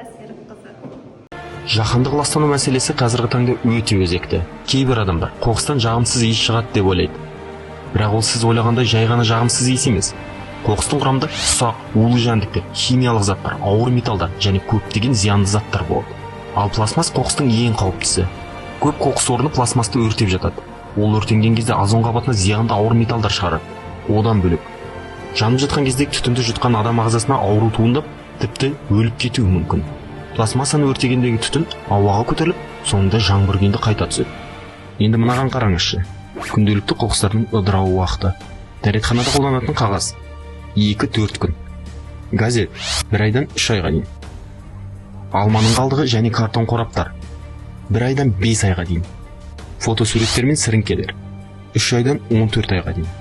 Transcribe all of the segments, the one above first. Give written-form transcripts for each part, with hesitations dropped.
Серікқызы. Жаһандық ластану мәселесі қазіргі таңда өте өзекті. Кейбір адамдар қоқыстан жағымсыз иіс шығады деп ойлайды. Бірақ ол сіз ойлағандай жай ғана жағымсыз иіс емес. Қоқыстың құрамында ұсақ, улы жәндіктер, химиялық заттар, ауыр металдар және көптеген зиянды заттар болады. Ал пластмасс қоқыстың ең қауіптісі. Көп қоқыс орны пластмассты өртеп жатады. Ол өртенген кезде озон қабатына зиянды ауыр металдар шығарады. Одан бөлек жанып жатқан кезде түтінді жұтқан адам ағзасына ауру туындап, тіпті өліп кетуі мүмкін. Пластмассаны өртегендегі түтін ауаға көтеріліп, соңында жаңбыр күйінде қайта түседі. Енді мынаған қараңызшы. Күнделікті қоқыстардың ыдырауы уақыты. Дәретханада қолданатын қағаз 2-4 күн. Газет 1 айдан 3 айға дейін. Алманың қалдығы және картон қораптар 1 айдан 5 айға дейін. Фотосуреттер мен сіріңкелер 3 айдан 14 айға дейін.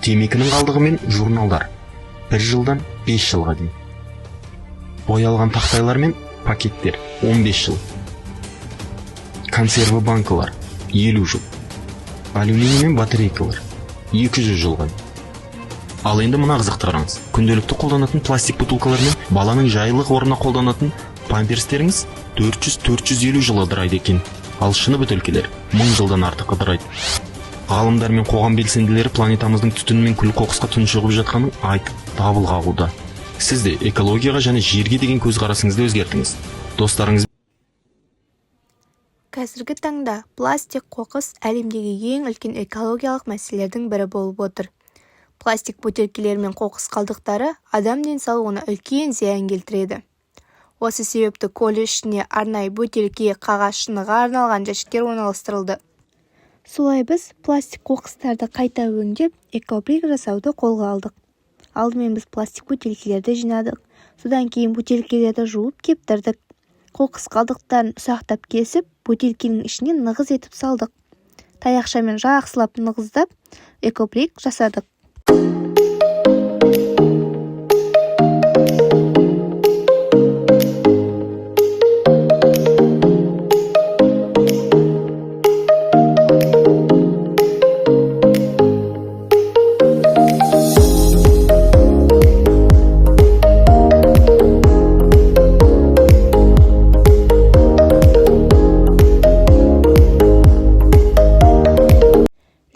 Темекінің қалдығы мен журналдар 1 жылдан 5 жылға дейін. Боялған тақтайлар мен пакеттер 15 жыл. Консерві банкалар 50 жыл. Алюминий мен батарейкалар 200 жылға. Ал енді мына қызықты қараңыз. Күнделікті қолданатын пластик бутылкалар мен баланың жайлық орнына қолданатын памперстеріңіз 400-450 жыл ыдырайды екен. Ал шыны бөтелкелер 1000 жылдан артық ыдырайды. Ғалымдар мен қоғам белсенділері планетамыздың түтін мен күл қоқысқа тұншығып жатқанын айтып дабыл қағуда. Сіз де экологияға және жерге деген көзқарасыңызды өзгертіңіз. Достарыңыз. Қазіргі таңда пластик қоқыс әлемдегі ең үлкен экологиялық мәселелердің бірі болып отыр. Пластик бөтелкелер мен қоқыс қалдықтары адам денсаулығына үлкен зиян келтіреді. Осы себепті колледж ішіне арнайы бөтелке, қағаз, шыныға арналған жәшіктер орналастырылды. Солай біз пластик қоқыстарды қайта өңдеп, экобрик жасауды қолға алдық. Алдымен біз пластик бөтелкелерді жинадық. Содан кейін бөтелкелерді жуып кептірдік. Қоқыс қалдықтарын ұсақтап кесіп, бөтелкенің ішіне нығыз етіп салдық. Таяқшамен жақсылап нығыздап, экобрик жасадық.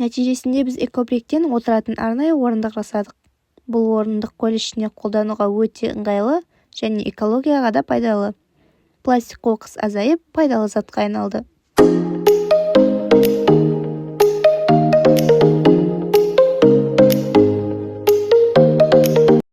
Нәтижесінде біз экобриктен отыратын арнайы орындық жасадық. Бұл орындық колледжіне қолдануға өте ыңғайлы және экологияға да пайдалы. Пластик қоқыс азайып, пайдалы затқа айналды.